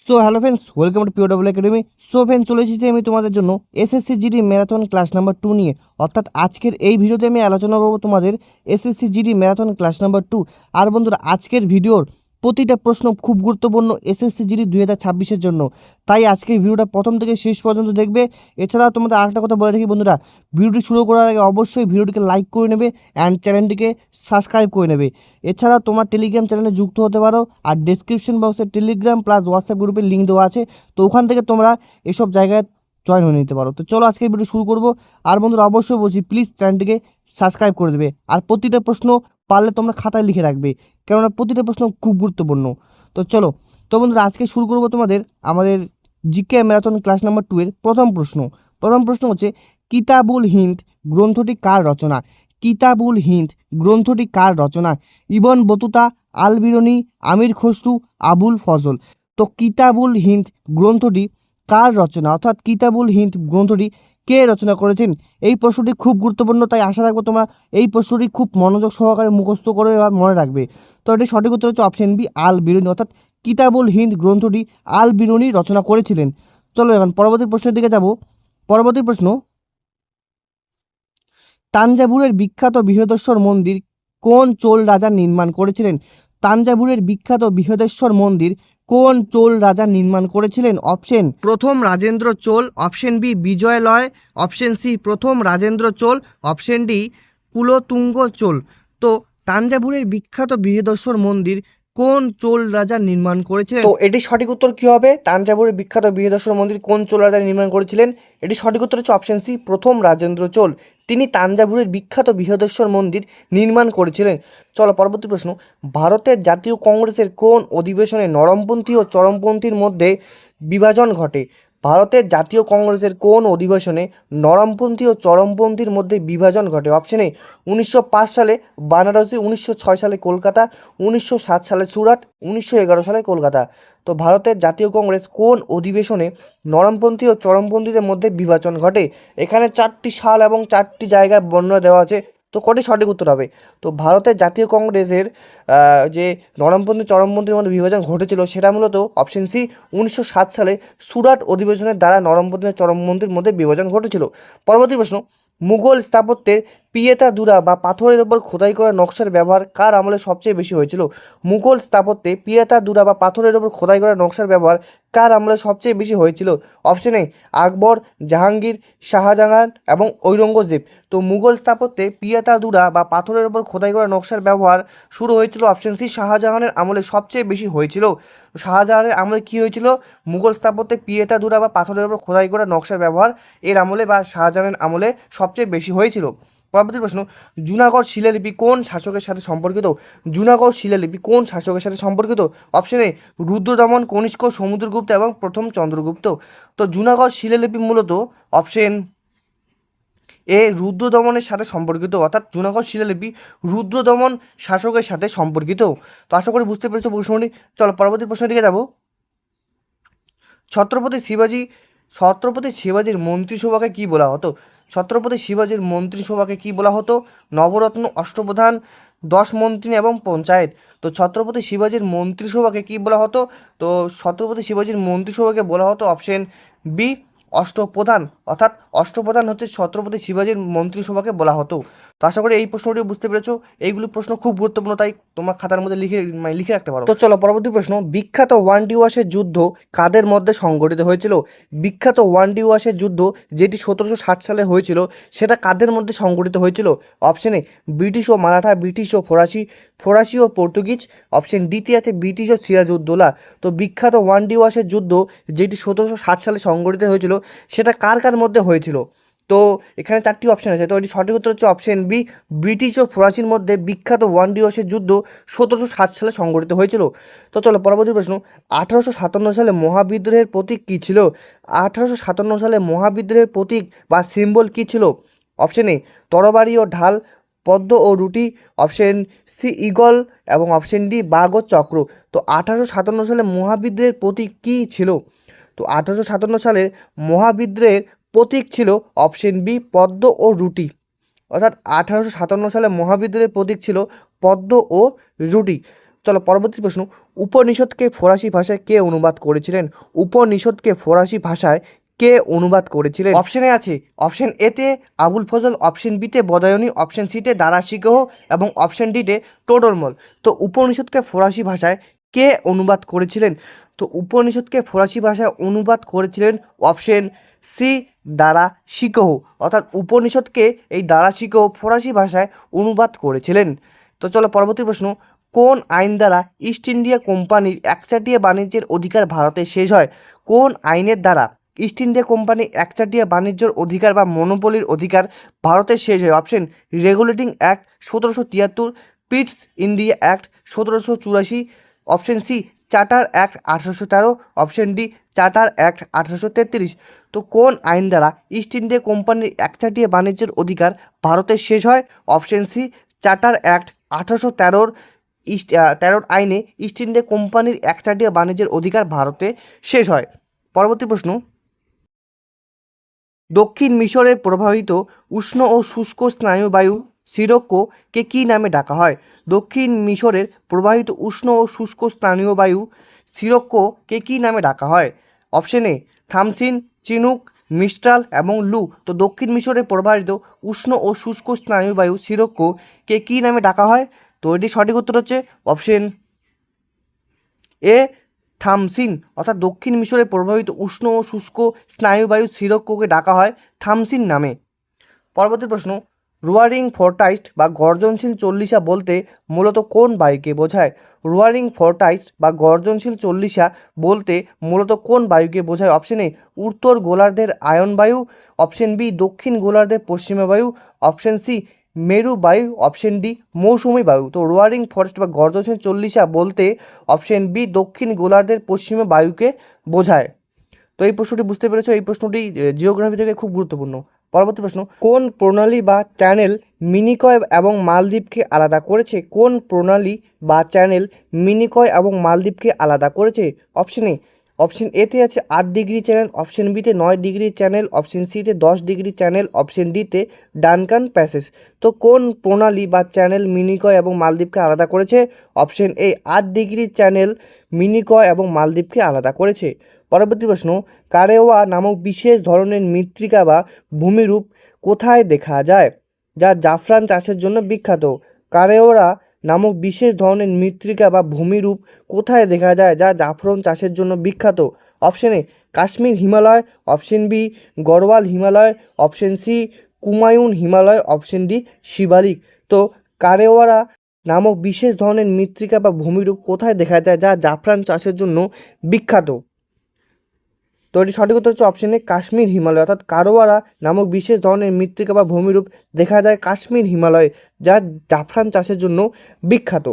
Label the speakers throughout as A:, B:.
A: So hello friends, welcome to POW academy. So friends, চলে এসেছি আমি তোমাদের জন্য SSC GD marathon class number 2 নিয়ে। অর্থাৎ আজকের এই ভিডিওতে আমি আলোচনা করবো তোমাদের SSC GD marathon class number 2। আর বন্ধুরা, আজকের ভিডিওর প্রতিটা প্রশ্ন খুব গুরুত্বপূর্ণ এসএসসি জিডি 2026-এর জন্য। তাই আজকের ভিডিওটা প্রথম থেকে শেষ পর্যন্ত দেখবে। এছাড়াও তোমাদের আরেকটা কথা বলে রাখি বন্ধুরা, ভিডিওটি শুরু করার আগে অবশ্যই ভিডিওটিকে লাইক করে নেবে অ্যান্ড চ্যানেলটিকে সাবস্ক্রাইব করে নেবে। এছাড়াও তোমার টেলিগ্রাম চ্যানেলে যুক্ত হতে পারো, আর ডেসক্রিপশন বক্সে টেলিগ্রাম প্লাস হোয়াটসঅ্যাপ গ্রুপের লিঙ্ক দেওয়া আছে, তো ওখান থেকে তোমরা এসব জায়গায় জয়েন হয়ে নিতে পারো। তো চলো আজকের ভিডিও শুরু করবো। আর বন্ধুরা, অবশ্যই বলছি প্লিজ চ্যানেলটিকে সাবস্ক্রাইব করে দেবে, আর প্রতিটা প্রশ্ন পারলে তোমরা খাতায় লিখে রাখবে, কেননা প্রতিটা প্রশ্ন খুব গুরুত্বপূর্ণ। তো চলো, তো বন্ধুরা আজকে শুরু করবো আমাদের জিকে ম্যারাথন ক্লাস নাম্বার 2 এর প্রথম প্রশ্ন হচ্ছে, কিতাবুল হিন্দ গ্রন্থটি কার রচনা? কিতাবুল হিন্দ গ্রন্থটি কার রচনা? ইবন বতুতা, আল বিরুনি, আমির খসরু, আবুল ফজল। তো কিতাবুল হিন্দ গ্রন্থটি কার রচনা, অর্থাৎ কিতাবুল হিন্দ গ্রন্থটি কে রচনা করেছেন? এই প্রশ্নটি খুব গুরুত্বপূর্ণ, তাই আশা রাখবো তোমরা এই প্রশ্নটি খুব মনোযোগ সহকারে মুখস্থ করে বা মনে রাখবে। তো এটি সঠিক উত্তর হচ্ছে অপশন বি, আল বিরুনি। অর্থাৎ কিতাবুল হিন্দ গ্রন্থটি আল বিরুনি রচনা করেছিলেন। চলো এখন পরবর্তী প্রশ্নের দিকে যাব। পরবর্তী প্রশ্ন, তাঞ্জাভুরের বিখ্যাত বৃহদেশ্বর মন্দির কোন চোল রাজা নির্মাণ করেছিলেন? তাঞ্জাভুরের বিখ্যাত বৃহদেশ্বর মন্দির কোন চোল রাজা নির্মাণ করেছিলেন? অপশন প্রথম Rajendra Chola, option B Vijayalaya, option C প্রথম রাজেন্দ্র চোল, অপশন ডি কুলোতুঙ্গ চোল। তো তাঞ্জাভুরের বিখ্যাত বৃহদেশ্বর মন্দির কোন চোল রাজা নির্মাণ করেছিলেন? তো এটি সঠিক উত্তর কি হবে? তাঞ্জাভুরের বিখ্যাত বৃহদেশ্বর মন্দির কোন চোল রাজা নির্মাণ করেছিলেন? এটি সঠিক উত্তর হচ্ছে অপশন সি প্রথম রাজেন্দ্র চোল। তিনি তাঞ্জাভুরের বিখ্যাত বৃহদেশ্বর মন্দির নির্মাণ করেছিলেন। চলো পরবর্তী প্রশ্ন, ভারতের জাতীয় কংগ্রেসের কোন অধিবেশনে নরমপন্থী ও চরমপন্থীর মধ্যে বিভাজন ঘটে? ভারতের জাতীয় কংগ্রেসের কোন অধিবেশনে নরমপন্থী ও চরমপন্থীর মধ্যে বিভাজন ঘটে? অপশন এ 1905 সালে বানারসি, 1906 সালে কলকাতা, 1907 সালে সুরাট, 1911 সালে কলকাতা। তো ভারতের জাতীয় কংগ্রেস কোন অধিবেশনে নরমপন্থী ও চরমপন্থীদের মধ্যে বিভাজন ঘটে? এখানে 4টি সাল এবং 4টি জায়গার বর্ণনা দেওয়া আছে, তো কোনটি সঠিক উত্তর হবে? তো ভারতের জাতীয় কংগ্রেসের যে নরমপন্থী চরমপন্থীর মধ্যে বিভাজন ঘটেছিল সেটা মূলত অপশন সি 1907 সালে সুরাট অধিবেশনের দ্বারা নরমপন্থী ও চরমপন্থীর মধ্যে বিভাজন ঘটেছিল। পরবর্তী প্রশ্ন, মুঘল স্থাপত্যের পিয়েতা দুরা বা পাথরের ওপর খোদাই করা নকশার ব্যবহার কার আমলে সবচেয়ে বেশি হয়েছিল? মুঘল স্থাপত্যে পিয়েতা দুরা বা পাথরের ওপর খোদাই করা নকশার ব্যবহার কার আমলে সবচেয়ে বেশি হয়েছিল? অপশন এ আকবর, জাহাঙ্গীর, শাহজাহান এবং ঔরঙ্গজেব। তো মুঘল স্থাপত্যে পিয়েতা দুরা বা পাথরের ওপর খোদাই করা নকশার ব্যবহার শুরু হয়েছিল অপশন সি শাহজাহানের আমলে সবচেয়ে বেশি হয়েছিল। শাহজাহানের আমলে কি হয়েছিল? মুঘল স্থাপত্যে পিয়েতা দুরা বা পাথরের ওপর খোদাই করা নকশার ব্যবহার এর আমলে বা শাহজাহানের আমলে সবচেয়ে বেশি হয়েছিল। পরবর্তী প্রশ্ন, জুনাগড় শিলালিপি কোন শাসকের সাথে সম্পর্কিত? জুনাগড় শিলালিপি কোন শাসকের সাথে সম্পর্কিত? অপশন এ রুদ্রদমন, কনিষ্ক, সমুদ্রগুপ্ত এবং প্রথম চন্দ্রগুপ্ত। তো জুনাগড় শিলালিপি মূলত অপশন এ রুদ্রদমনের সাথে সম্পর্কিত, অর্থাৎ জুনাগড় শিলালিপি রুদ্রদমন শাসকের সাথে সম্পর্কিত। তো আশা করি বুঝতে পেরেছো প্রশ্নটি। চলো পরবর্তী প্রশ্নের দিকে যাব। ছত্রপতি শিবাজির মন্ত্রিসভাকে কি বলা হতো? ছত্রপতি শিবাজির মন্ত্রিসভাকে কি বলা হতো? নবরত্ন, অষ্টপ্রধান, 10 মন্ত্রী এবং পঞ্চায়েত। তো ছত্রপতি শিবাজির মন্ত্রিসভাকে কি বলা হতো? তো ছত্রপতি শিবাজির মন্ত্রিসভাকে বলা হতো অপশন বি অষ্টপ্রধান, অর্থাৎ অষ্টপ্রধান হচ্ছে ছত্রপতি শিবাজির মন্ত্রিসভাকে বলা হতো। তো আশা করি এই প্রশ্নটিও বুঝতে পেরেছো। এইগুলি প্রশ্ন খুব গুরুত্বপূর্ণ, তাই তোমার খাতার মধ্যে লিখে রাখতে পারো। তো চলো পরবর্তী প্রশ্ন, বিখ্যাত ওয়ানডি ওয়াশের যুদ্ধ কাদের মধ্যে সংঘটিত হয়েছিল? বিখ্যাত ওয়ানডি ওয়াশের যুদ্ধ যেটি 1760 সালে হয়েছিল সেটা কাদের মধ্যে সংঘটিত হয়েছিল? অপশন এ ব্রিটিশ ও মারাঠা, ব্রিটিশ ও ফরাসি ও পর্তুগিজ। অপশন ডিতে আছে ব্রিটিশ ও সিরাজউদ্দৌলা। তো বিখ্যাত ওয়ানডি ওয়াশের যুদ্ধ যেটি 1760 সালে সংঘটিত হয়েছিল সেটা কার কার মধ্যে হয়েছিল? তো এখানে 4টি অপশন আছে, তো এটি সঠিক উত্তর হচ্ছে অপশন বি ব্রিটিশ ও ফরাসির মধ্যে বিখ্যাত ওয়ানডি ওয়াশের যুদ্ধ 1760 সালে সংঘটিত হয়েছিল। তো চলো পরবর্তী প্রশ্ন, 1857 সালে মহাবিদ্রোহের প্রতীক কী ছিল? 1857 সালে মহাবিদ্রোহের প্রতীক বা সিম্বল কী ছিল? অপশন এ তরবারি ও ঢাল, পদ্ম ও রুটি, অপশন সি ঈগল এবং অপশন ডি বাঘ ও চক্র। তো 1857 সালে মহাবিদ্রোহের প্রতীক কী ছিল? তো 1857 সালের মহাবিদ্রোহের প্রতীক ছিল অপশন বি পদ্ম ও রুটি, অর্থাৎ 1857 সালে মহাবিদ্রোহের প্রতীক ছিল পদ্ম ও রুটি। চলো পরবর্তী প্রশ্ন, উপনিষদকে ফরাসি ভাষায় কে অনুবাদ করেছিলেন? উপনিষদকে ফরাসি ভাষায় কে অনুবাদ করেছিলেন? অপশনে আছে অপশন এতে আবুল ফজল, অপশন বিতে বদায়নী, অপশন সিতে দারা শিকোহ এবং অপশন ডিতে টোডরমল। তো উপনিষদকে ফরাসি ভাষায় কে অনুবাদ করেছিলেন? তো উপনিষদকে ফরাসি ভাষায় অনুবাদ করেছিলেন অপশন সি, দারা শিকোহ। অর্থাৎ উপনিষদকে এই দারা শিকোহ ফরাসি ভাষায় অনুবাদ করেছিলেন। তো চলো পরবর্তী প্রশ্ন, কোন আইন দ্বারা ইস্ট ইন্ডিয়া কোম্পানির একচাটিয়া বাণিজ্যের অধিকার ভারতে শেষ হয়? কোন আইনের দ্বারা ইস্ট ইন্ডিয়া কোম্পানি একচাটিয়া বাণিজ্যের অধিকার বা মনোপলির অধিকার ভারতে শেষ হয়? Option Regulating Act 1773, Pitt's India Act 1784, option C Charter Act 1813, option D Charter Act 1833। তো কোন আইন দ্বারা ইস্ট ইন্ডিয়া কোম্পানির একচাটিয়া বাণিজ্যের অধিকার ভারতে শেষ হয়? অপশন সি চার্টার অ্যাক্ট 1813 তেরোর আইনে ইস্ট ইন্ডিয়া কোম্পানির একচাটিয়া বাণিজ্যের অধিকার ভারতে শেষ হয়। পরবর্তী প্রশ্ন, দক্ষিণ মিশরে প্রবাহিত উষ্ণ ও শুষ্ক স্নায়ুবায়ু সিরোক্কোকে কী নামে ডাকা হয়? দক্ষিণ মিশরের প্রবাহিত উষ্ণ ও শুষ্ক স্নায়ুবায়ু সিরোক্কোকে কী নামে ডাকা হয়? অপশন এ থামসিন, চিনুক, মিস্ট্রাল এবং লু। তো দক্ষিণ মিশরে প্রবাহিত উষ্ণ ও শুষ্ক স্নায়ুবায়ু সিরোক্কোকে কী নামে ডাকা হয়? তো এটি সঠিক উত্তর হচ্ছে অপশন এ থামসিন। অর্থাৎ দক্ষিণ মিশরে প্রবাহিত উষ্ণ ও শুষ্ক স্নায়ুবায়ু সিরোক্কোকে ডাকা হয় থামসিন নামে। পরবর্তী প্রশ্ন, রোয়ারিং ফোরটাইস্ট বা গর্জনশীল চল্লিশা বলতে মূলত কোন বায়ুকে বোঝায়? রোয়ারিং ফোরটাইস্ট বা গর্জনশীল চল্লিশা বলতে মূলত কোন বায়ুকে বোঝায়? অপশন এ উত্তর গোলার্ধের আয়ন বায়ু, অপশন বি দক্ষিণ গোলার্ধের পশ্চিমা বায়ু, অপশন সি মেরু বায়ু, অপশন ডি মৌসুমী বায়ু। তো রোয়ারিং ফরেস্ট বা গর্জনশীল চল্লিশা বলতে অপশন বি দক্ষিণ গোলার্ধের পশ্চিমা বায়ুকে বোঝায়। তো এই প্রশ্নটি বুঝতে পেরেছো, এই প্রশ্নটি জিওগ্রাফি থেকে খুব গুরুত্বপূর্ণ। পরবর্তী প্রশ্ন, কোন প্রণালী বা চ্যানেল মিনিকয় এবং মালদ্বীপকে আলাদা করেছে? কোন প্রণালী বা চ্যানেল মিনিকয় এবং মালদ্বীপকে আলাদা করেছে? অপশন এ অপশন এতে আছে 8 ডিগ্রি চ্যানেল, অপশন বিতে 9 ডিগ্রি চ্যানেল, অপশন সিতে 10 ডিগ্রি চ্যানেল, অপশন ডিতে ডানকান প্যাসেজ। তো কোন প্রণালী বা চ্যানেল মিনিকয় এবং মালদ্বীপকে আলাদা করেছে? অপশন এ 8 ডিগ্রি চ্যানেল মিনিকয় এবং মালদ্বীপকে আলাদা করেছে। পরবর্তী প্রশ্ন, কারেওয়া নামক বিশেষ ধরনের মৃত্তিকা বা ভূমিরূপ কোথায় দেখা যায় যা জাফরান চাষের জন্য বিখ্যাত? কারেওয়া নামক বিশেষ ধরনের মৃত্তিকা বা ভূমিরূপ কোথায় দেখা যায় যা জাফরান চাষের জন্য বিখ্যাত? Option A Kashmir Himalaya, option B Garhwal Himalaya, option C Kumaon Himalaya, option D Shivalik. তো কারেওয়ারা নামক বিশেষ ধরনের মৃত্তিকা বা ভূমিরূপ কোথায় দেখা যায় যা জাফরান চাষের জন্য বিখ্যাত? তো এটি সঠিক উত্তর হচ্ছে অপশন এ কাশ্মীর হিমালয়। অর্থাৎ কারোয়ারা নামক বিশেষ ধরনের মৃত্তিকা বা ভূমিরূপ দেখা যায় কাশ্মীর হিমালয়ে, যা জাফরান চাষের জন্য বিখ্যাত।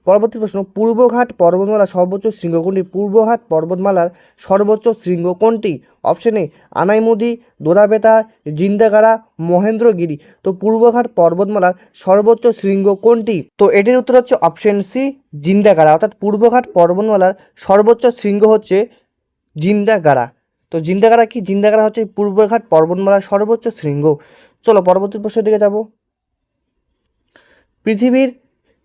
A: পরবর্তী প্রশ্ন, পূর্বঘাট পর্বতমালার সর্বোচ্চ শৃঙ্গ কোনটি? পূর্বঘাট পর্বতমালার সর্বোচ্চ শৃঙ্গ কোনটি? Option A Anamudi, Doddabetta, Jindhagada, Mahendragiri. তো পূর্বঘাট পর্বতমালার সর্বোচ্চ শৃঙ্গ কোনটি? তো এটির উত্তর হচ্ছে অপশন সি জিন্দাগাড়া। অর্থাৎ পূর্বঘাট পর্বতমালার সর্বোচ্চ শৃঙ্গ হচ্ছে জিন্দাগাড়া। তো জিন্দাগাড়া কি? জিন্দাগাড়া হচ্ছে পূর্বঘাট পর্বতমালার সর্বোচ্চ শৃঙ্গ। চলো পরবর্তী প্রশ্নের দিকে যাব। পৃথিবীর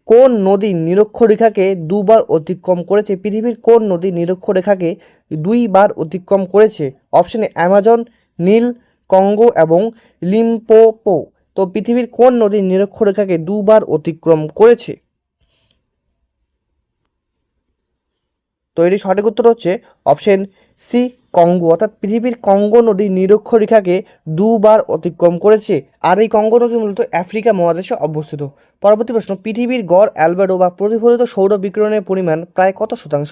A: কোন নদী নিরক্ষরেখাকে দুবার অতিক্রম করেছে? পৃথিবীর কোন নদী নিরক্ষরেখাকে 2বার অতিক্রম করেছে? অপশনে অ্যামাজন, নীল, কঙ্গো এবং লিম্পোপো। তো পৃথিবীর কোন নদী নিরক্ষরেখাকে 2বার অতিক্রম করেছে? তো এটি সঠিক উত্তর হচ্ছে অপশন সি কঙ্গো। অর্থাৎ পৃথিবীর কঙ্গো নদী নিরক্ষরেখাকে 2বার অতিক্রম করেছে। আর এই কঙ্গো নদী মূলত আফ্রিকা মহাদেশে অবস্থিত। পরবর্তী প্রশ্ন, পৃথিবীর গড় অ্যালবেডো বা প্রতিফলিত সৌর বিকিরণের পরিমাণ প্রায় কত শতাংশ?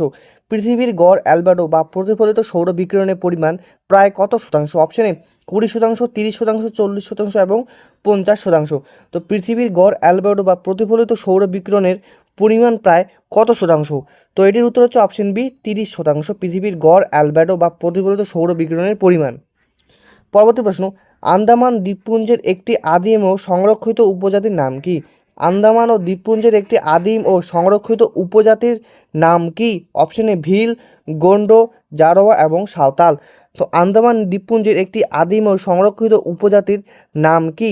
A: পৃথিবীর গড় অ্যালবেডো বা প্রতিফলিত সৌর বিকিরণের পরিমাণ প্রায় কত শতাংশ? অপশনে 20%, 30%, 40% এবং 50%। তো পৃথিবীর গড় অ্যালবেডো বা প্রতিফলিত সৌর বিকিরণের পরিমাণ প্রায় কত শতাংশ? তো এটির উত্তর হচ্ছে অপশন বি 30% পৃথিবীর গড় অ্যালবেডো বা প্রতিফলিত সৌর বিকিরণের পরিমাণ। পরবর্তী প্রশ্ন, আন্দামান দ্বীপপুঞ্জের একটি আদিম ও সংরক্ষিত উপজাতির নাম কি? আন্দামান ও দ্বীপপুঞ্জের একটি আদিম ও সংরক্ষিত উপজাতির নাম কি? অপশন এ ভিল, গোন্ডো, জারোয়া এবং সাঁওতাল। তো আন্দামান দ্বীপপুঞ্জের একটি আদিম ও সংরক্ষিত উপজাতির নাম কি?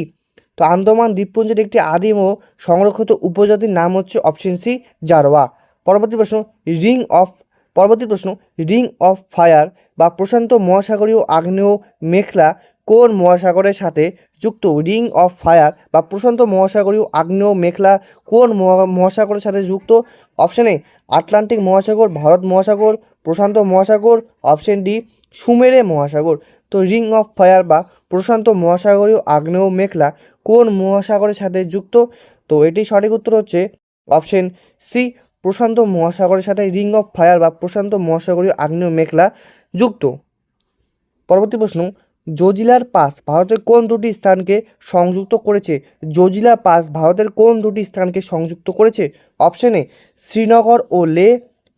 A: তো আন্দামান দ্বীপপুঞ্জের একটি আদিম ও সংরক্ষিত উপজাতির নাম হচ্ছে অপশন সি জারোয়া। পরবর্তী প্রশ্ন রিং অফ পরবর্তী প্রশ্ন রিং অফ ফায়ার বা প্রশান্ত মহাসাগরীয় আগ্নেয় মেখলা কোন মহাসাগরের সাথে যুক্ত? রিং অফ ফায়ার বা প্রশান্ত মহাসাগরীয় আগ্নেয় মেখলা কোন মহাসাগরের সাথে যুক্ত? অপশন এ আটলান্টিক মহাসাগর, ভারত মহাসাগর, প্রশান্ত মহাসাগর, অপশন ডি সুমেরে মহাসাগর। তো রিং অফ ফায়ার বা প্রশান্ত মহাসাগরীয় আগ্নেয় মেখলা কোন মহাসাগরের সাথে যুক্ত? তো এটি সঠিক উত্তর হচ্ছে অপশন সি প্রশান্ত মহাসাগরের সাথে রিং অফ ফায়ার বা প্রশান্ত মহাসাগরীয় আগ্নেয় মেখলা যুক্ত। পরবর্তী প্রশ্ন জজিলার পাস ভারতের কোন দুটি স্থানকে সংযুক্ত করেছে? জজিলা পাস ভারতের কোন দুটি স্থানকে সংযুক্ত করেছে? অপশন এ শ্রীনগর ও লে,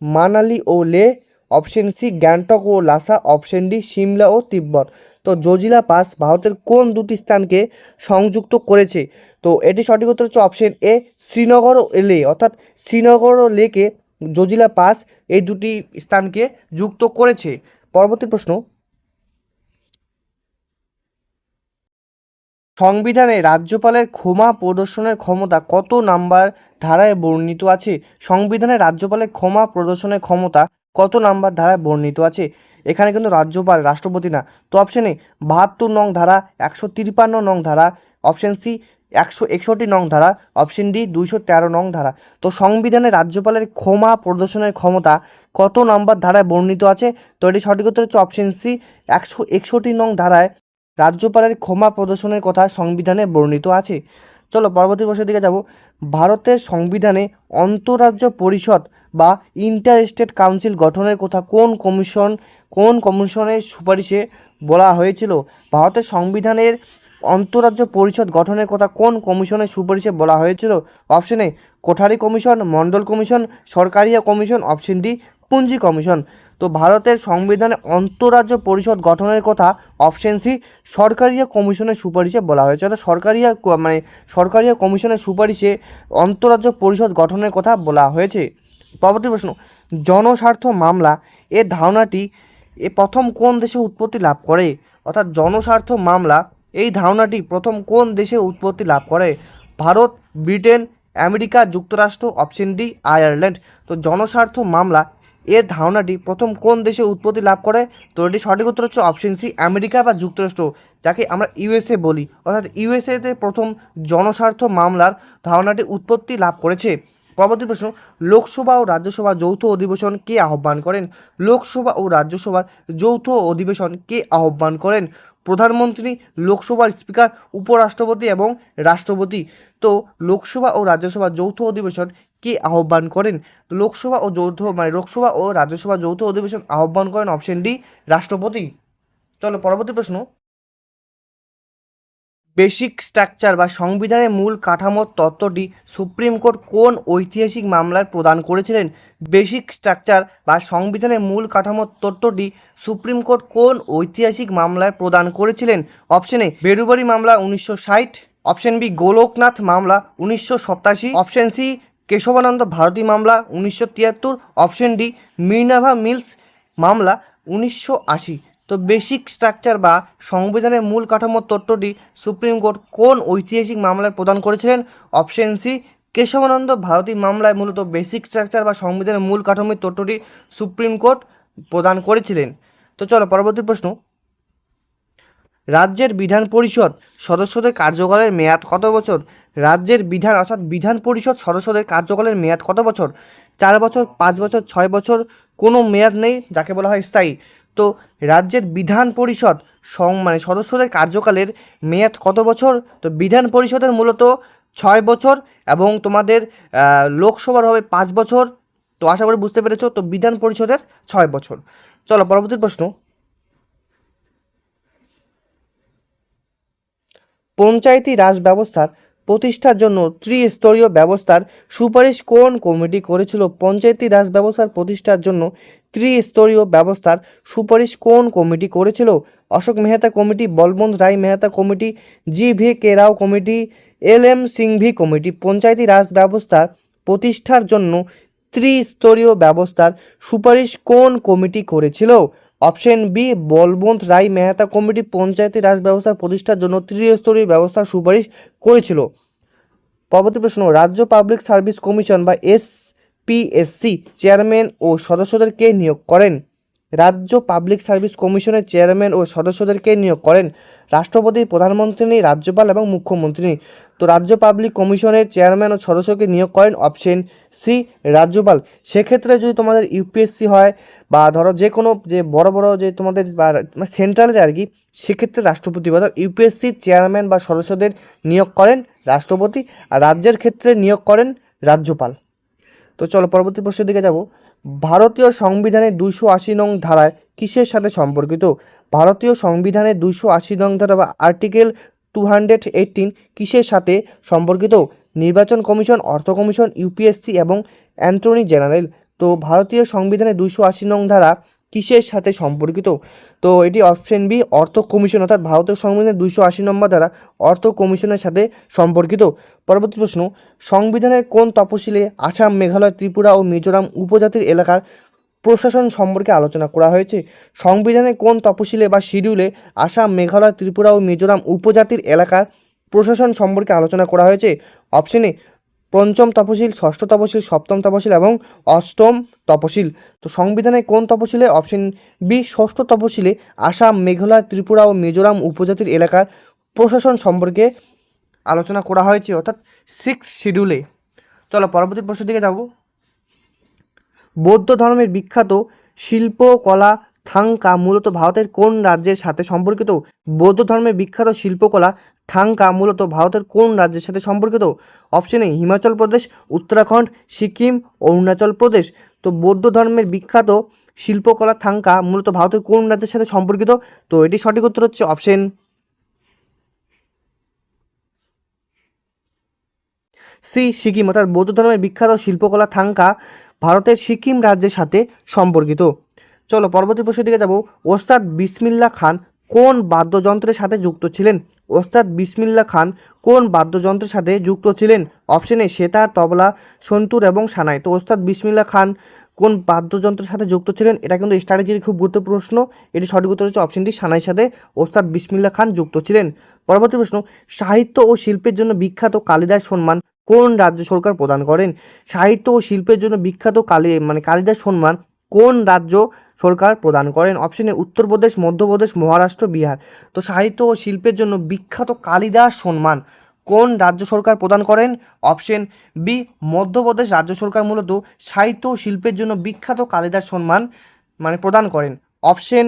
A: মানালি ও লে, অপশন সি গ্যাংটক ও লাসা, অপশন ডি সিমলা ও তিব্বত। তো জজিলা পাস ভারতের কোন দুটি স্থানকে সংযুক্ত করেছে? তো এটি সঠিক উত্তর হচ্ছে অপশন এ শ্রীনগর ও লে, অর্থাৎ শ্রীনগর ও লেকে জজিলা পাস এই দুটি স্থানকে যুক্ত করেছে। পরবর্তী প্রশ্ন সংবিধানে রাজ্যপালের ক্ষমা প্রদর্শনের ক্ষমতা কত নাম্বার ধারায় বর্ণিত আছে? সংবিধানে রাজ্যপালের ক্ষমা প্রদর্শনের ক্ষমতা কত নাম্বার ধারায় বর্ণিত আছে? এখানে কিন্তু রাজ্যপাল, রাষ্ট্রপতি না। তো অপশন এ 72 নং ধারা, 153 নং ধারা, অপশন সি 161 নং ধারা, অপশন ডি 213 নং ধারা। তো সংবিধানে রাজ্যপালের ক্ষমা প্রদর্শনের ক্ষমতা কত নাম্বার ধারায় বর্ণিত আছে? তো এটি সঠিক উত্তর হচ্ছে অপশন সি 161 নং ধারায় রাজ্যপালের ক্ষমা প্রদর্শনের কথা সংবিধানে বর্ণিত আছে। চলো পরবর্তী প্রশ্নের দিকে যাব। ভারতের সংবিধানে আন্তঃরাজ্য পরিষদ বা ইন্টার স্টেট কাউন্সিল গঠনের কথা কোন কমিশনের সুপারিশে বলা হয়েছিল? ভারতের সংবিধানের আন্তঃরাজ্য পরিষদ গঠনের কথা কোন কমিশনের সুপারিশে বলা হয়েছিল? Option A Kothari commission, Mandal commission, Sarkaria commission, option D Punchhi commission. তো ভারতের সংবিধানে আন্তঃরাজ্য পরিষদ গঠনের কথা অপশন সি সরকারিয়া কমিশনের সুপারিশে বলা হয়েছে, অর্থাৎ সরকারিয়া কমিশনের সুপারিশে আন্তঃরাজ্য পরিষদ গঠনের কথা বলা হয়েছে। পরবর্তী প্রশ্ন জনস্বার্থ মামলা এর ধারণাটি প্রথম কোন দেশে উৎপত্তি লাভ করে? অর্থাৎ জনস্বার্থ মামলা এই ধারণাটি প্রথম কোন দেশে উৎপত্তি লাভ করে? ভারত, ব্রিটেন, আমেরিকা যুক্তরাষ্ট্র, অপশন ডি আয়ারল্যান্ড। তো জনস্বার্থ মামলা এর ধারণাটি প্রথম কোন দেশে উৎপত্তি লাভ করে? তো এটি সঠিক উত্তর হচ্ছে অপশন সি আমেরিকা বা যুক্তরাষ্ট্র, যাকে আমরা ইউএসএ বলি, অর্থাৎ ইউএসএতে প্রথম জনস্বার্থ মামলার ধারণাটি উৎপত্তি লাভ করেছে। পরবর্তী প্রশ্ন লোকসভা ও রাজ্যসভা যৌথ অধিবেশন কে আহ্বান করেন? লোকসভা ও রাজ্যসভার যৌথ অধিবেশন কে আহ্বান করেন? প্রধানমন্ত্রী, লোকসভার স্পিকার, উপরাষ্ট্রপতি এবং রাষ্ট্রপতি। তো লোকসভা ও রাজ্যসভা যৌথ অধিবেশন কে আহ্বান করেন? লোকসভা ও রাজ্যসভা যৌথ অধিবেশন আহ্বান করেন অপশন ডি রাষ্ট্রপতি। চলো পরবর্তী প্রশ্ন বেসিক স্ট্রাকচার বা সংবিধানের মূল কাঠামোর তত্ত্বটি সুপ্রিম কোর্ট কোন ঐতিহাসিক মামলায় প্রদান করেছিলেন? বেসিক স্ট্রাকচার বা সংবিধানের মূল কাঠামোর তত্ত্বটি সুপ্রিম কোর্ট কোন ঐতিহাসিক মামলায় প্রদান করেছিলেন? অপশন এ বেরুবারি মামলা 1960, অপশন বি গোলকনাথ মামলা 1987, অপশন সি কেশবানন্দ ভারতী মামলা 1973, অপশন ডি মিনার্ভা মিলস মামলা 1980। তো বেসিক স্ট্রাকচার বা সংবিধানের মূল কাঠামোর তত্ত্বটি সুপ্রিম কোর্ট কোন ঐতিহাসিক মামলায় প্রদান করেছিলেন? অপশন সি কেশবানন্দ ভারতী মামলায় মূলত বেসিক স্ট্রাকচার বা সংবিধানের মূল কাঠামোর তত্ত্বটি সুপ্রিম কোর্ট প্রদান করেছিলেন। তো চলো পরবর্তী প্রশ্ন রাজ্যের বিধান পরিষদ সদস্যদের কার্যকালের মেয়াদ কত বছর? রাজ্যের বিধান পরিষদ সদস্যদের কার্যকালের মেয়াদ কত বছর? 4 বছর, 5 বছর, 6 বছর, কোনো মেয়াদ নেই, যাকে বলা হয় স্থায়ী। তো রাজ্যের বিধান পরিষদ সদস্যদের কার্যকালের মেয়াদ কত বছর? তো বিধান পরিষদের মূলত 6 বছর এবং তোমাদের লোকসভার হবে 5 বছর। তো আশা করি বুঝতে পেরেছো। তো বিধান পরিষদের 6 বছর। চলো পরবর্তী প্রশ্ন পঞ্চায়েতি রাজ ব্যবস্থার প্রতিষ্ঠার জন্য ত্রিস্তরীয় ব্যবস্থার সুপারিশ কোন কমিটি করেছিল? পঞ্চায়েতি রাজ ব্যবস্থার প্রতিষ্ঠার জন্য ত্রিস্তরীয় ব্যবস্থার সুপারিশ কোন কমিটি করেছিল? অশোক মেহতা কমিটি, বলবন্ত রায় মেহতা কমিটি, জি.ভি.কে রাও কমিটি, এল.এম. সিংভি কমিটি। পঞ্চায়েতি রাজ ব্যবস্থার প্রতিষ্ঠার জন্য ত্রিস্তরীয় ব্যবস্থার সুপারিশ কোন কমিটি করেছিল? অপশন বি বলবন্ত রায় মেহতা কমিটি পঞ্চায়েতি রাজ ব্যবস্থা প্রতিষ্ঠার জন্য ত্রিস্তরীয় ব্যবস্থার সুপারিশ করেছিল। পরবর্তী প্রশ্ন রাজ্য পাবলিক সার্ভিস কমিশন বা ইউপিএসসি চেয়ারম্যান ও সদস্যদেরকে নিয়োগ করেন? রাজ্য পাবলিক সার্ভিস কমিশনের চেয়ারম্যান ও সদস্যদেরকে নিয়োগ করেন রাষ্ট্রপতি, প্রধানমন্ত্রী, রাজ্যপাল এবং মুখ্যমন্ত্রী। তো রাজ্য পাবলিক কমিশনের চেয়ারম্যান ও সদস্যকে নিয়োগ করেন অপশন সি রাজ্যপাল। সেক্ষেত্রে যদি তোমাদের ইউপিএসসি হয় বা ধরো যে কোনো যে বড় বড় যে তোমাদের সেন্ট্রালের আর কি, সেক্ষেত্রে রাষ্ট্রপতি বা ইউপিএসসি চেয়ারম্যান বা সদস্যদের নিয়োগ করেন রাষ্ট্রপতি, আর রাজ্যের ক্ষেত্রে নিয়োগ করেন রাজ্যপাল। তো চলো পরবর্তী প্রশ্নের দিকে যাব। ভারতীয় সংবিধানের 280 নং ধারায় কিসের সাথে সম্পর্কিত? ভারতীয় সংবিধানের 280 নং ধারা বা আর্টিকেল 218 কিসের সাথে সম্পর্কিত? নির্বাচন কমিশন, অর্থ কমিশন, ইউপিএসসি এবং অ্যাটর্নি জেনারেল। তো ভারতীয় সংবিধানের 280 নং ধারা কিসের সাথে সম্পর্কিত? তো এটি অপশন বি অর্থ কমিশন, অর্থাৎ ভারতীয় সংবিধানের 280 নম্বর ধারা অর্থ কমিশনের সাথে সম্পর্কিত। পরবর্তী প্রশ্ন, সংবিধানের কোন তফসিলে আসাম, মেঘালয়, ত্রিপুরা ও মিজোরাম উপজাতির এলাকার প্রশাসন সম্পর্কে আলোচনা করা হয়েছে? সংবিধানের কোন তফসিলে বা শিডিউলে আসাম, মেঘালয়, ত্রিপুরা ও মিজোরাম উপজাতির এলাকার প্রশাসন সম্পর্কে আলোচনা করা হয়েছে? অপশনে পঞ্চম তফসিল, ষষ্ঠ তফসিল, সপ্তম তফসিল এবং অষ্টম তফসিল। তো সংবিধানের কোন তফসিলে? অপশন বি ষষ্ঠ তফসিলে আসাম, মেঘালয়, ত্রিপুরা ও মিজোরাম উপজাতির এলাকার প্রশাসন সম্পর্কে আলোচনা করা হয়েছে, অর্থাৎ 6 শিডিউলে। চলো পরবর্তী প্রশ্নের দিকে যাব। বৌদ্ধ ধর্মের বিখ্যাত শিল্পকলা থাংকা মূলত ভারতের কোন রাজ্যের সাথে সম্পর্কিত? বৌদ্ধ ধর্মের বিখ্যাত শিল্পকলা থাংকা মূলত ভারতের কোন রাজ্যের সাথে সম্পর্কিত? Option A Himachal Pradesh, Uttarakhand, Sikkim, Arunachal Pradesh. তো বৌদ্ধ ধর্মের বিখ্যাত শিল্পকলা থাংকা মূলত ভারতের কোন রাজ্যের সাথে সম্পর্কিত? তো এটি সঠিক উত্তর হচ্ছে অপশন সি সিকিম, অর্থাৎ বৌদ্ধ ধর্মের বিখ্যাত শিল্পকলা থাংকা ভারতের সিকিম রাজ্যের সাথে সম্পর্কিত। চলো পরবর্তী প্রশ্নের দিকে যাব। ওস্তাদ বিসমিল্লাহ খান কোন বাদ্যযন্ত্রের সাথে যুক্ত ছিলেন? ওস্তাদ বিসমিল্লাহ খান কোন বাদ্যযন্ত্রের সাথে যুক্ত ছিলেন? অপশন এ সেতার, তবলা, সন্তুর এবং সানাই। তো ওস্তাদ বিসমিল্লাহ খান কোন বাদ্যযন্ত্রের সাথে যুক্ত ছিলেন? এটা কিন্তু স্ট্র্যাটেজির খুব গুরুত্বপূর্ণ প্রশ্ন। এটি সঠিক উত্তর হচ্ছে অপশন ডি সানাইয়ের সাথে ওস্তাদ বিসমিল্লাহ খান যুক্ত ছিলেন। পরবর্তী প্রশ্ন, সাহিত্য ও শিল্পের জন্য বিখ্যাত কালিদাস সম্মান কোন রাজ্য সরকার প্রদান করেন? সাহিত্য ও শিল্পের জন্য বিখ্যাত কালিদাস সম্মান কোন রাজ্য সরকার প্রদান করেন? অপশনে উত্তরপ্রদেশ, মধ্যপ্রদেশ, মহারাষ্ট্র, বিহার। তো সাহিত্য ও শিল্পের জন্য বিখ্যাত কালিদাস সম্মান কোন রাজ্য সরকার প্রদান করেন? অপশন বি মধ্যপ্রদেশ রাজ্য সরকার মূলত সাহিত্য ও শিল্পের জন্য বিখ্যাত কালিদাস সম্মান প্রদান করেন। Option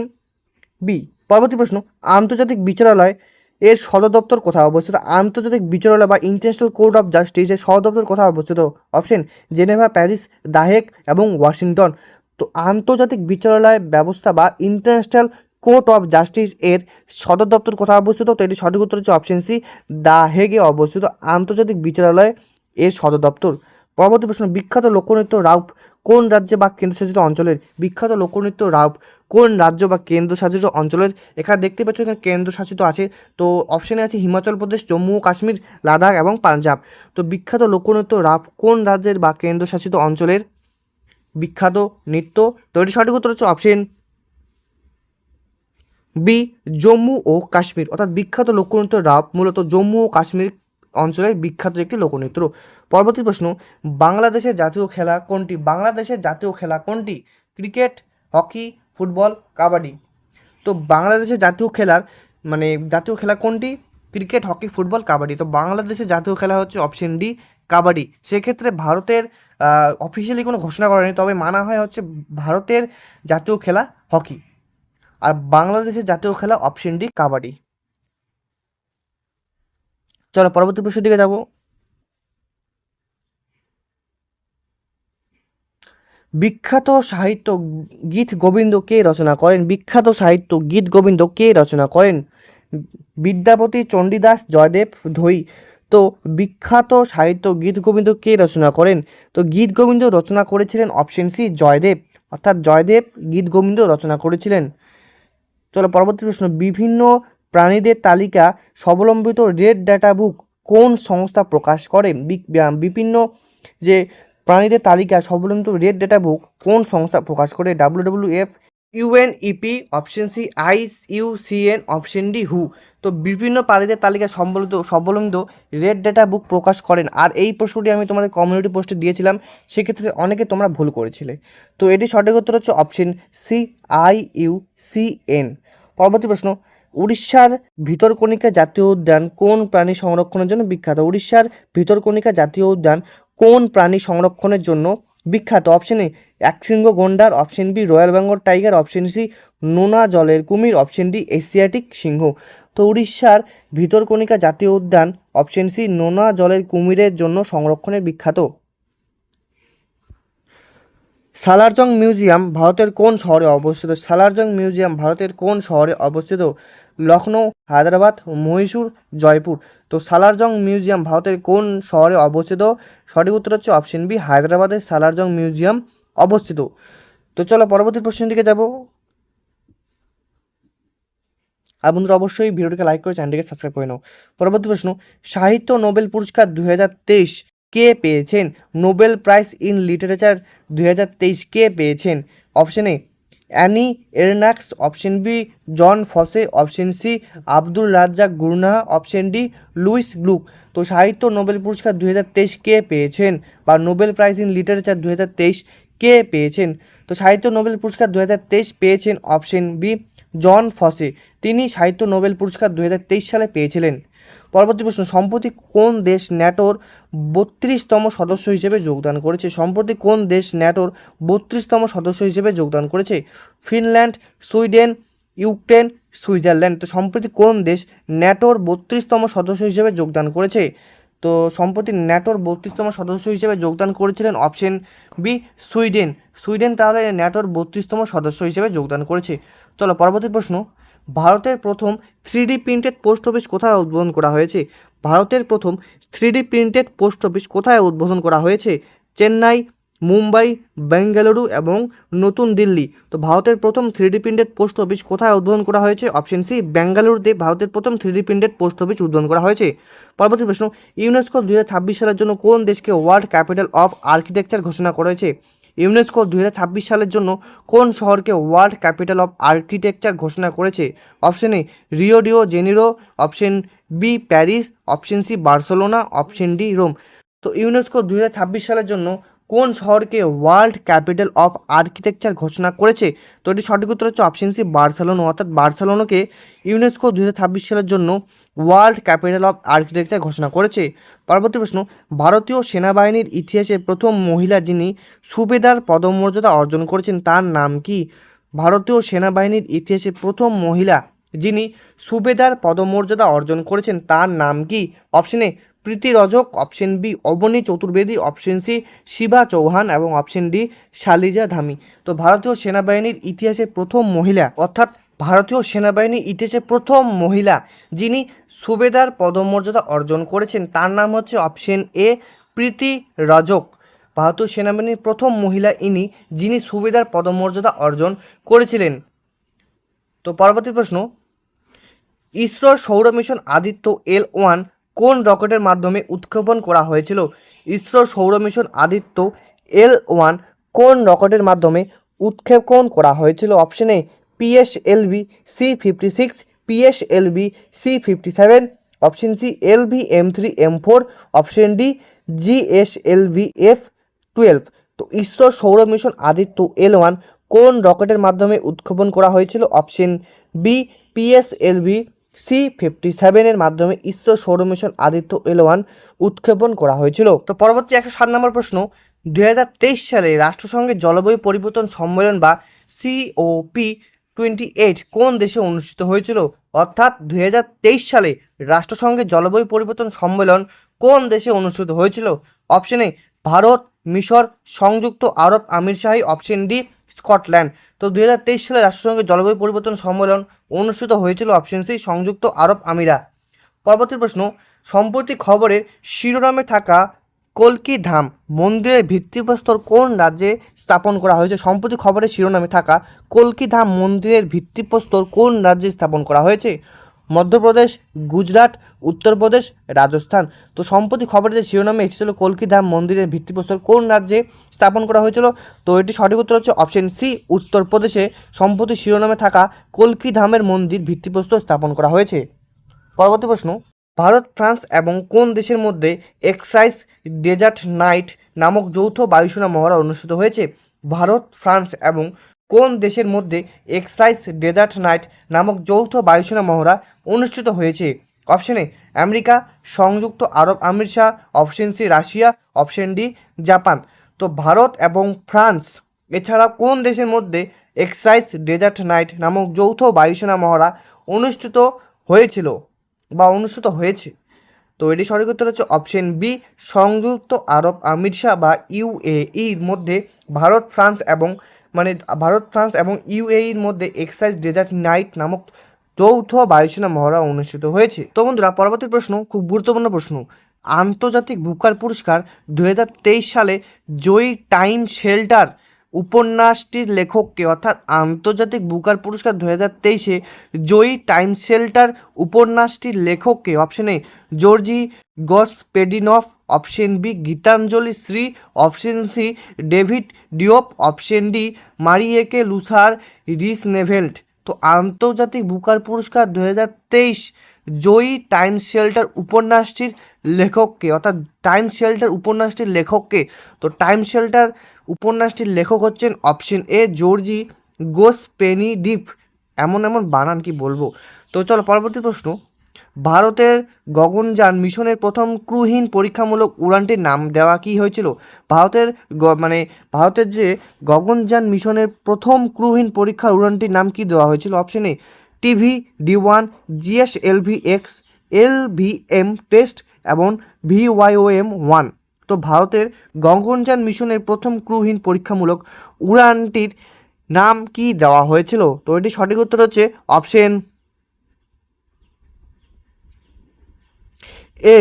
A: B. পরবর্তী প্রশ্ন, আন্তর্জাতিক বিচারালয় এর সদর দপ্তর কোথায় অবস্থিত? আন্তর্জাতিক বিচারালয় বা ইন্টারন্যাশনাল কোর্ট অফ জাস্টিস এর সদর দপ্তর কোথায় অবস্থিত? অপশন জেনেভা, প্যারিস, দাহেগ এবং ওয়াশিংটন। তো আন্তর্জাতিক বিচারালয় ব্যবস্থা বা ইন্টারন্যাশনাল কোর্ট অফ জাস্টিস এর সদর দপ্তর কোথায় অবস্থিত? তো এটি সঠিক উত্তর হচ্ছে অপশন সি দ্য হেগে অবস্থিত আন্তর্জাতিক বিচারালয় এর সদর দপ্তর। পরবর্তী প্রশ্ন, বিখ্যাত লোকনৃত্য রাউপ কোন রাজ্যে বা কেন্দ্রশাসিত অঞ্চলের? বিখ্যাত লোকনৃত্য রাউপ কোন রাজ্য বা কেন্দ্রশাসিত অঞ্চলের? এখানে দেখতে পাচ্ছ এখানে কেন্দ্রশাসিত আছে। তো অপশানে আছে হিমাচল প্রদেশ, জম্মু ও কাশ্মীর, লাদাখ এবং পাঞ্জাব। তো বিখ্যাত লোকনৃত্য রাউপ কোন রাজ্যের বা কেন্দ্রশাসিত অঞ্চলের বিখ্যাত নৃত্য? তো এটি সঠিক উত্তর হচ্ছে অপশন বি জম্মু ও কাশ্মীর, অর্থাৎ বিখ্যাত লোকনৃত্য রাউপ মূলত জম্মু ও কাশ্মীর অঞ্চলের বিখ্যাত একটি লোকনৃত্য। পরবর্তী প্রশ্ন, বাংলাদেশের জাতীয় খেলা কোনটি? বাংলাদেশের জাতীয় খেলা কোনটি? Cricket, hockey, football, kabaddi. তো বাংলাদেশের জাতীয় খেলার জাতীয় খেলা কোনটি? Cricket, hockey, football, kabaddi. তো বাংলাদেশের জাতীয় খেলা হচ্ছে অপশন ডি কাবাডি। সেক্ষেত্রে ভারতের অফিসিয়ালি কোনো ঘোষণা করেনি, তবে মানা হয় হচ্ছে ভারতের জাতীয় খেলা হকি, আর বাংলাদেশের জাতীয় খেলা অপশন ডি কাবাডি। চলো পরবর্তী প্রশ্নের দিকে যাব। বিখ্যাত সাহিত্য গীত গোবিন্দ কে রচনা করেন? বিখ্যাত সাহিত্য গীত গোবিন্দ কে রচনা করেন? বিদ্যাপতি, চণ্ডীদাস, জয়দেব, ধৈ। তো বিখ্যাত সাহিত্য গীত গোবিন্দ কে রচনা করেন? তো গীত গোবিন্দ রচনা করেছিলেন অপশন সি জয়দেব, অর্থাৎ জয়দেব গীত গোবিন্দ রচনা করেছিলেন। চলো পরবর্তী প্রশ্ন, বিভিন্ন প্রাণীদের তালিকা স্বাবলম্বিত রেড ডাটা বুক কোন সংস্থা প্রকাশ করে? বিভিন্ন যে প্রাণীদের তালিকা স্বাবলম্বিত রেড ডাটা বুক কোন সংস্থা প্রকাশ করে? WWF, UNEP, option C IUCN, option D হু। তো বিভিন্ন প্রাণীদের তালিকা সম্বলিত রেড ডেটা বুক প্রকাশ করেন। আর এই প্রশ্নটি আমি তোমাদের কমিউনিটি পোস্টে দিয়েছিলাম, সেক্ষেত্রে অনেকে তোমরা ভুল করেছিলে। তো এটি সঠিক উত্তর হচ্ছে অপশন সি আইইউসিএন। পরবর্তী প্রশ্ন, উড়িষ্যার ভিতরকণিকা জাতীয় উদ্যান কোন প্রাণী সংরক্ষণের জন্য বিখ্যাত? উড়িষ্যার ভিতরকণিকা জাতীয় উদ্যান কোন প্রাণী সংরক্ষণের জন্য বিখ্যাত? অপশন এ একশৃঙ্গ গন্ডার, option B Royal Bengal Tiger, option C নোনা জলের কুমির, অপশন ডি এশিয়াটিক সিংহ। তো উড়িষ্যার ভিতরকণিকা জাতীয় উদ্যান অপশন সি নোনা জলের কুমিরের জন্য সংরক্ষণে বিখ্যাত। সালারজং মিউজিয়াম ভারতের কোন শহরে অবস্থিত? সালারজং মিউজিয়াম ভারতের কোন শহরে অবস্থিত? লখনৌ, হায়দ্রাবাদ, মহীশূর, জয়পুর। তো সালারজং মিউজিয়াম ভারতের কোন শহরে অবস্থিত? সঠিক উত্তর হচ্ছে অপশন বি হায়দ্রাবাদের সালারজং মিউজিয়াম অবস্থিত। তো চলো পরবর্তী প্রশ্নের দিকে যাব। আর বন্ধুরা অবশ্যই ভিডিওটিকে লাইক করে চ্যানেলটিকে সাবস্ক্রাইব করে নাও। পরবর্তী প্রশ্ন, সাহিত্য নোবেল পুরস্কার 2023 কে পেয়েছেন? নোবেল প্রাইজ ইন লিটারেচার 2023 কে পেয়েছেন? Option A Annie Ernaux, option B Jon Fosse, option C Abdulrazak Gurnah, option D Louise Glück. তো সাহিত্য নোবেল পুরস্কার 2023 কে পেয়েছেন, বা নোবেল প্রাইজ ইন লিটারেচার 2023 কে পেয়েছেন? তো সাহিত্য নোবেল পুরস্কার 2023 পেয়েছেন অপশন বি জন ফসে। তিনি সাহিত্য নোবেল পুরস্কার 2023 সালে পেয়েছিলেন। পরবর্তী প্রশ্ন, সম্প্রতি কোন দেশ ন্যাটোর 32তম সদস্য হিসেবে যোগদান করেছে? সম্প্রতি কোন দেশ ন্যাটোর 32তম সদস্য হিসেবে যোগদান করেছে? Finland, Sweden, Ukraine, Switzerland. তো সম্প্রতি কোন দেশ ন্যাটোর 32তম সদস্য হিসেবে যোগদান করেছে? তো সম্প্রতি ন্যাটোর 32তম সদস্য হিসেবে যোগদান করেছিলেন অপশন বি সুইডেন। সুইডেন তাহলে ন্যাটোর 32তম সদস্য হিসেবে যোগদান করেছে। চলো পরবর্তী প্রশ্ন, ভারতের প্রথম 3D প্রিন্টেড পোস্ট অফিস কোথায় উদ্বোধন করা হয়েছে? ভারতের প্রথম 3D প্রিন্টেড পোস্ট অফিস কোথায় উদ্বোধন করা হয়েছে? চেন্নাই, মুম্বাই, বেঙ্গালুরু এবং নতুন দিল্লি। তো ভারতের প্রথম 3D প্রিন্টেড পোস্ট অফিস কোথায় উদ্বোধন করা হয়েছে? অপশন সি বেঙ্গালুরুতে ভারতের প্রথম 3D প্রিন্টেড পোস্ট অফিস উদ্বোধন করা হয়েছে। পরবর্তী প্রশ্ন, ইউনেস্কো 2026 সালের জন্য কোন দেশকে ওয়ার্ল্ড ক্যাপিটাল অফ আর্কিটেকচার ঘোষণা করেছে? ইউনেস্কো 2026 সালের জন্য কোন শহরকে ওয়ার্ল্ড ক্যাপিটাল অফ আর্কিটেকচার ঘোষণা করেছে? Option A Rio de Janeiro, option B Paris, option C Barcelona, option D Rome. তো ইউনেস্কো 2026 সালের জন্য কোন শহরকে ওয়ার্ল্ড ক্যাপিটাল অফ আর্কিটেকচার ঘোষণা করেছে? তো এটি সঠিক উত্তর হচ্ছে অপশন সি বার্সেলোনা, অর্থাৎ বার্সেলোনাকে ইউনেস্কো 2026 সালের জন্য ওয়ার্ল্ড ক্যাপিটাল অফ আর্কিটেকচার ঘোষণা করেছে। পরবর্তী প্রশ্ন, ভারতীয় সেনাবাহিনীর ইতিহাসে প্রথম মহিলা যিনি সুবেদার পদমর্যাদা অর্জন করেছেন তার নাম কি? ভারতীয় সেনাবাহিনীর ইতিহাসে প্রথম মহিলা যিনি সুবেদার পদমর্যাদা অর্জন করেছেন তার নাম কি? Option A Preeti Rajak, option B Avani Chaturvedi, option C Shiva Chauhan এবং অপশন ডি শালিজা ধামি। তো ভারতীয় সেনাবাহিনীর ইতিহাসে প্রথম মহিলা, অর্থাৎ ভারতীয় সেনাবাহিনীর ইতিহাসে প্রথম মহিলা যিনি সুবেদার পদমর্যাদা অর্জন করেছেন তার নাম হচ্ছে অপশন এ প্রীতি রজক। ভারতীয় সেনাবাহিনীর প্রথম মহিলা ইনি যিনি সুবেদার পদমর্যাদা অর্জন করেছিলেন। তো পরবর্তী প্রশ্ন, ইসরোর সৌর মিশন আদিত্য L1 কোন রকেটের মাধ্যমে উৎক্ষেপণ করা হয়েছিল? ইসরোর সৌর মিশন আদিত্য L1 কোন রকেটের মাধ্যমে উৎক্ষেপণ করা হয়েছিল? Option A PSLV C56, PSLV C57, option C LV M3 M4, option D GSLV F12। তো ইসরোর সৌর মিশন আদিত্য L1 কোন রকেটের মাধ্যমে উৎক্ষেপণ করা হয়েছিল? অপশন বি PSLV C57 এর মাধ্যমে ইসরো সৌর মিশন আদিত্য L1 উৎক্ষেপণ করা হয়েছিল। তো পরবর্তী 107 নম্বর প্রশ্ন, 2023 সালে রাষ্ট্রসংঘের জলবায়ু পরিবর্তন সম্মেলন বা COP28 কোন দেশে অনুষ্ঠিত হয়েছিল? অর্থাৎ 2023 সালে রাষ্ট্রসংঘের জলবায়ু পরিবর্তন সম্মেলন কোন দেশে অনুষ্ঠিত হয়েছিল? অপশন এ ভারত, মিশর, সংযুক্ত আরব আমিরশাহী, অপশন ডি স্কটল্যান্ড। তো 2023 সালে রাষ্ট্রসংঘের জলবায়ু পরিবর্তন সম্মেলন অনুষ্ঠিত হয়েছিল অপশন সি সংযুক্ত আরব আমিরা। পরবর্তী প্রশ্ন, সম্প্রতি খবরের শিরোনামে থাকা কল্কি ধাম মন্দিরের ভিত্তিপ্রস্তর কোন রাজ্যে স্থাপন করা হয়েছে? সম্প্রতি খবরের শিরোনামে থাকা কল্কি ধাম মন্দিরের ভিত্তিপ্রস্তর কোন রাজ্যে স্থাপন করা হয়েছে? মধ্যপ্রদেশ, গুজরাট, উত্তরপ্রদেশ, রাজস্থান। তো সম্প্রতি খবরের যে শিরোনামে এসেছিল কল্কি ধাম মন্দিরের ভিত্তিপ্রস্তর কোন রাজ্যে স্থাপন করা হয়েছিল? তো এটি সঠিক উত্তর হচ্ছে অপশন সি, উত্তরপ্রদেশে সম্প্রতি শিরোনামে থাকা কল্কি ধামের মন্দির ভিত্তিপ্রস্তর স্থাপন করা হয়েছে। পরবর্তী প্রশ্ন, ভারত, ফ্রান্স এবং কোন দেশের মধ্যে এক্সাইস ডেজার্ট নাইট নামক যৌথ বায়ুসেনা মহড়া অনুষ্ঠিত হয়েছে? ভারত, ফ্রান্স এবং কোন দেশের মধ্যে এক্সাইস ডেজার্ট নাইট নামক যৌথ বায়ুসেনা মহড়া অনুষ্ঠিত হয়েছে? অপশন এ আমেরিকা, সংযুক্ত আরব আমিরশাহ, option C Russia, option D Japan. তো ভারত এবং ফ্রান্স এছাড়া কোন দেশের মধ্যে এক্সাইস ডেজার্ট নাইট নামক যৌথ বায়ুসেনা মহড়া অনুষ্ঠিত হয়েছিল বা অনুষ্ঠিত হয়েছে? তো এটি সঠিক উত্তর হচ্ছে অপশন বি, সংযুক্ত আরব আমিরশাহ বা ইউএইর মধ্যে ভারত, ফ্রান্স এবং ইউএইর মধ্যে এক্সাইজ ডেজার্ট নাইট নামক যৌথ বায়ুসেনা মহড়া অনুষ্ঠিত হয়েছে। তো বন্ধুরা, পরবর্তী প্রশ্ন খুব গুরুত্বপূর্ণ প্রশ্ন। আন্তর্জাতিক বুকার পুরস্কার 2023 সালে জয়ী টাইম শেল্টার উপন্যাসটির লেখককে, অর্থাৎ আন্তর্জাতিক বুকার পুরস্কার 2023-এ জয়ী টাইম শেল্টার উপন্যাসটির লেখককে? Option A Georgi Gospodinov, option B Geetanjali Shree, option C David Diop, option D Marieke লুসার রিসনেভেল্ট। তো আন্তর্জাতিক বুকার পুরস্কার 2023 জয়ী টাইম শেল্টার উপন্যাসটির লেখককে, অর্থাৎ টাইম শেল্টার উপন্যাসটির লেখককে? তো টাইম শেল্টার উপন্যাসটির লেখক হচ্ছেন অপশন এ জর্জি গোসপেনিডিভ। এমন বানান কি বলবো। তো চলো পরবর্তী প্রশ্ন, ভারতের গগনযান মিশনের প্রথম ক্রুহীন পরীক্ষামূলক উড়ানটির নাম দেওয়া কি হয়েছিল? ভারতের যে গগনযান মিশনের প্রথম ক্রুহীন পরীক্ষার উড়ানটির নাম কি দেওয়া হয়েছিল? অপশন এ TV-D1, GSLV-X, LVM টেস্ট এবং VYOM-1। তো ভারতের গগনযান মিশনের প্রথম ক্রুহীন পরীক্ষামূলক উড়ানটির নাম কি দেওয়া হয়েছিল? তো এটি সঠিক উত্তর হচ্ছে অপশন এ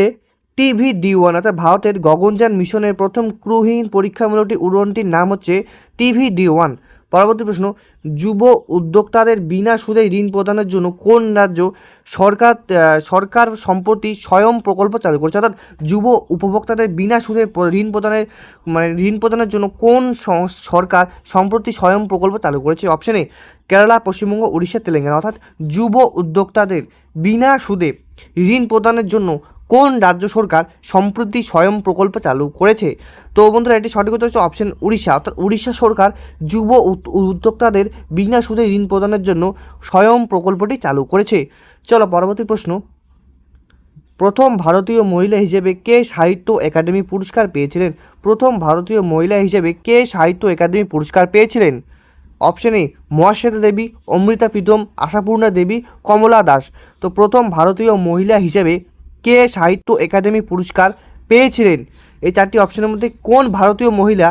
A: TV-D1, অর্থাৎ ভারতের গগনযান মিশনের প্রথম ক্রুহীন পরীক্ষামূলক উড়ানটির নাম হচ্ছে TV-D1। পরবর্তী প্রশ্ন, যুব উদ্যোক্তাদের বিনা সুদে ঋণ প্রদানের জন্য কোন রাজ্য সরকার সম্প্রতি স্বয়ং প্রকল্প চালু করেছে? অর্থাৎ যুব উপভোক্তাদের বিনা সুদে ঋণ প্রদানের জন্য কোন সরকার সম্প্রতি স্বয়ং প্রকল্প চালু করেছে? অপশন এ কেরালা, পশ্চিমবঙ্গ, উড়িষ্যা, তেলেঙ্গানা। অর্থাৎ যুব উদ্যোক্তাদের বিনা সুদে ঋণ প্রদানের জন্য কোন রাজ্য সরকার সম্প্রতি স্বয়ং প্রকল্প চালু করেছে? তো বন্ধুরা, এটি সঠিক উত্তর হচ্ছে অপশন উড়িষ্যা, অর্থাৎ উড়িষ্যা সরকার যুব উদ্যোক্তাদের বিনা সুদে ঋণ প্রদানের জন্য স্বয়ং প্রকল্পটি চালু করেছে। চলো পরবর্তী প্রশ্ন, প্রথম ভারতীয় মহিলা হিসেবে কে সাহিত্য একাডেমি পুরস্কার পেয়েছিলেন? প্রথম ভারতীয় মহিলা হিসেবে কে সাহিত্য একাডেমি পুরস্কার পেয়েছিলেন? অপশন এ মহাশ্বেতা দেবী, অমৃতা প্রীতম, আশাপূর্ণা দেবী, কমলা দাস। তো প্রথম ভারতীয় মহিলা হিসেবে কে সাহিত্য একাডেমি পুরস্কার পেয়েছিলেন? এই চারটি অপশনের মধ্যে কোন ভারতীয় মহিলা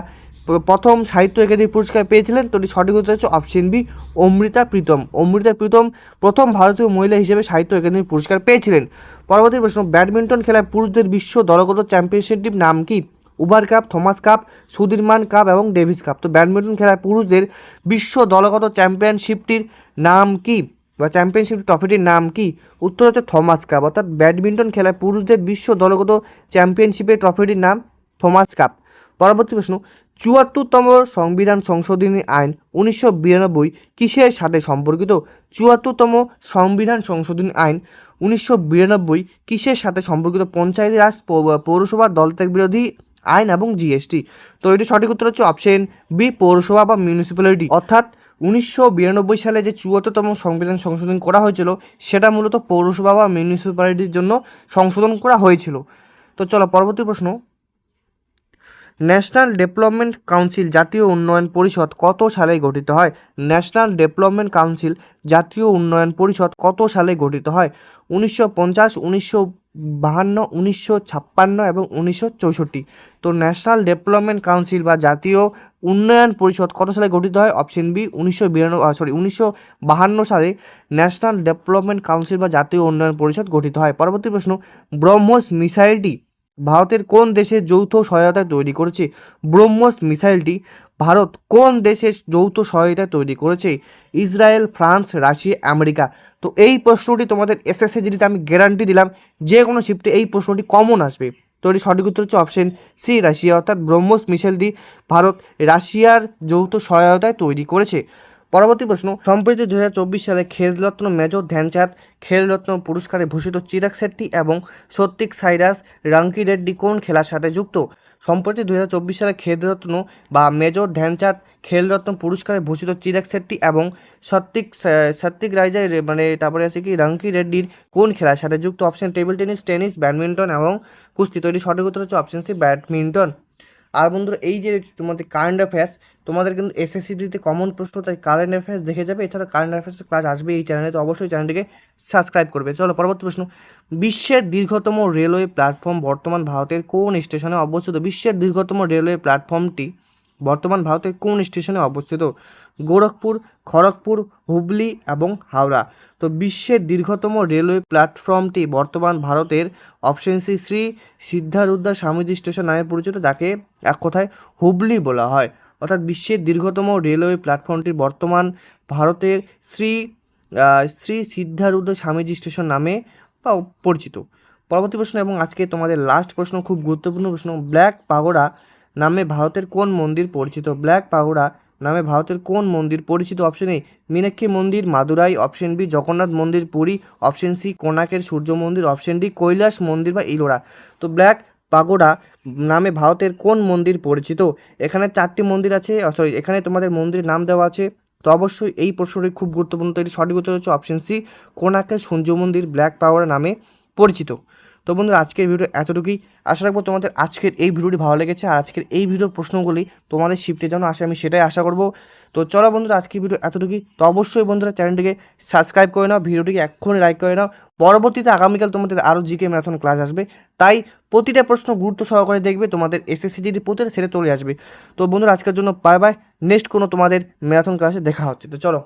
A: প্রথম সাহিত্য একাডেমি পুরস্কার পেয়েছিলেন? তো এটি সঠিক উত্তর হচ্ছে অপশন বি অমৃতা প্রীতম। অমৃতা প্রীতম প্রথম ভারতীয় মহিলা হিসেবে সাহিত্য একাডেমি পুরস্কার পেয়েছিলেন। পরবর্তী প্রশ্ন, ব্যাডমিন্টন খেলায় পুরুষদের বিশ্ব দলগত চ্যাম্পিয়নশিপটির নাম কি? Uber cup, Thomas cup, Sudirman cup এবং ডেভিস কাপ। তো ব্যাডমিন্টন খেলায় পুরুষদের বিশ্ব দলগত চ্যাম্পিয়নশিপটির নাম কি বা চ্যাম্পিয়নশিপ ট্রফিটির নাম কি? উত্তর হচ্ছে থমাস কাপ। অর্থাৎ ব্যাডমিন্টন খেলায় পুরুষদের বিশ্ব দলগত চ্যাম্পিয়নশিপের ট্রফিটির নাম থমাস কাপ। পরবর্তী প্রশ্ন, ৭৪তম সংবিধান সংশোধনী আইন 1992 কিসের সাথে সম্পর্কিত? ৭৪তম সংবিধান সংশোধনী আইন 1992 কিসের সাথে সম্পর্কিত? পঞ্চায়েতি রাজ, পৌরসভা, দলত্যাগ বিরোধী আইন এবং জিএসটি। তো এটি সঠিক উত্তর হচ্ছে অপশন বি পৌরসভা বা মিউনিসিপ্যালিটি। অর্থাৎ 1992 সালে যে ৭৪তম সংবিধান সংশোধন করা হয়েছিল সেটা মূলত পৌরসভা বা মিউনিসিপ্যালিটির জন্য সংশোধন করা হয়েছিল। তো চলো পরবর্তী প্রশ্ন, ন্যাশনাল ডেভেলপমেন্ট কাউন্সিল জাতীয় উন্নয়ন পরিষদ কত সালে গঠিত হয়? ন্যাশনাল ডেভেলপমেন্ট কাউন্সিল জাতীয় উন্নয়ন পরিষদ কত সালে গঠিত হয়? 1950, 1952, 1956 এবং 1964। তো ন্যাশনাল ডেভেলপমেন্ট কাউন্সিল বা জাতীয় উন্নয়ন পরিষদ কত সালে গঠিত হয়? অপশন বি 1952 সালে ন্যাশনাল ডেভেলপমেন্ট কাউন্সিল বা জাতীয় উন্নয়ন পরিষদ গঠিত হয়। পরবর্তী প্রশ্ন, ব্রহ্মোস মিসাইলটি ভারতের কোন দেশের যৌথ সহায়তায় তৈরি করেছে? ব্রহ্মোস মিসাইলটি ভারত কোন দেশের যৌথ সহায়তায় তৈরি করেছে? Israel, France, Russia, America. তো এই প্রশ্নটি তোমাদের এসএসসি জিডিতে আমি গ্যারান্টি দিলাম যে কোনো শিফটে এই প্রশ্নটি কমন আসবে। তো এটি সঠিক উত্তর হচ্ছে অপশন সি রাশিয়া, অর্থাৎ ব্রহ্মোস মিশেল ভারত রাশিয়ার যৌথ সহায়তায় তৈরি করেছে। পরবর্তী প্রশ্ন, সম্প্রতি 2024 সালে খেলরত্ন মেজর ধ্যানচাঁদ খেলরত্ন পুরস্কারে ভূষিত চিরাগ শেট্টি এবং সত্বিক সাইরাস রাঙ্কিরেড্ডি কোন খেলার সাথে যুক্ত? সম্প্রতি 2024 সালে খেলরত্ন বা মেজর ধ্যানচাঁদ খেলরত্ন পুরস্কারে ভূষিত চিরাগ শেট্টি এবং সত্বিক রাইজার তারপরে আছে কি রাঙ্কি রেড্ডির কোন খেলার সাথে যুক্ত? Option table tennis, tennis, badminton এবং কুস্তি। তো এটি সঠিক উত্তর হচ্ছে অপশন সি ব্যাডমিন্টন। আর বন্ধুরা, এই যে তোমাদের কারেন্ট অ্যাফেয়ার্স, তোমাদের কিন্তু এসএসসিতে কমন প্রশ্ন, তাই কারেন্ট অ্যাফেয়ার্স দেখে যাবে। এছাড়া কারেন্ট অ্যাফেয়ার্সের ক্লাস আসবে এই চ্যানেলে, তো অবশ্যই চ্যানেলটিকে সাবস্ক্রাইব করবে। চলো পরবর্তী প্রশ্ন, বিশ্বের দীর্ঘতম রেলওয়ে প্ল্যাটফর্ম বর্তমান ভারতের কোন স্টেশনে অবস্থিত? বিশ্বের দীর্ঘতম রেলওয়ে প্ল্যাটফর্মটি বর্তমান ভারতের কোন স্টেশনে অবস্থিত? গোরখপুর, খড়গপুর, হুবলি এবং হাওড়া। তো বিশ্বের দীর্ঘতম রেলওয়ে প্ল্যাটফর্মটি বর্তমান ভারতের option C Shri Siddharudha Swamiji station নামে পরিচিত, যাকে এক কথায় হুবলি বলা হয়। অর্থাৎ বিশ্বের দীর্ঘতম রেলওয়ে প্ল্যাটফর্মটি বর্তমান ভারতের শ্রী সিদ্ধারুদ্ধা স্বামীজি স্টেশন নামে পরিচিত। পরবর্তী প্রশ্ন এবং আজকে তোমাদের লাস্ট প্রশ্ন, খুব গুরুত্বপূর্ণ প্রশ্ন, ব্ল্যাক পাগোড়া নামে ভারতের কোন মন্দির পরিচিত? ব্ল্যাক পাগোড়া নামে ভারতের কোন মন্দির পরিচিত? অপশন এ মীনাক্ষী মন্দির মাদুরাই, অপশন বি জগন্নাথ মন্দির পুরী, অপশন সি কোনাকের সূর্য মন্দির, অপশন ডি কৈলাস মন্দির বা ইলোরা। তো ব্ল্যাক পাগোড়া নামে ভারতের কোন মন্দির পরিচিত? এখানে 4টি মন্দির আছে, এখানে তোমাদের মন্দিরের নাম দেওয়া আছে। তো অবশ্যই এই প্রশ্নটি খুব গুরুত্বপূর্ণ। তো এটি সঠিক উত্তর হচ্ছে অপশন সি কোনাকের সূর্য মন্দির ব্ল্যাক পাগোড়া নামে পরিচিত। তো বন্ধুরা, আজকের ভিডিও এতটুকুই। আশা রাখবো তোমাদের আজকের এই ভিডিওটি ভালো লেগেছে, আর আজকের এই ভিডিওর প্রশ্নগুলি তোমাদের শিফটে যেন আসে, আমি সেটাই আশা করব। তো চলো বন্ধুরা, আজকের ভিডিও এতটুকুই। তো অবশ্যই বন্ধুরা চ্যানেলটিকে সাবস্ক্রাইব করে নাও, ভিডিওটিকে এক্ষুনি লাইক করে নাও। পরবর্তীতে আগামীকাল তোমাদের আরও জিকে ম্যারাথন ক্লাস আসবে, তাই প্রতিটা প্রশ্ন গুরুত্ব সহকারে দেখবে, তোমাদের এসএসসি জিডি প্রতিটা সেটা চলে আসবে। তো বন্ধুরা, আজকের জন্য বাই বাই। নেক্সট কোনো তোমাদের ম্যারাথন ক্লাসে দেখা হচ্ছে। তো চলো।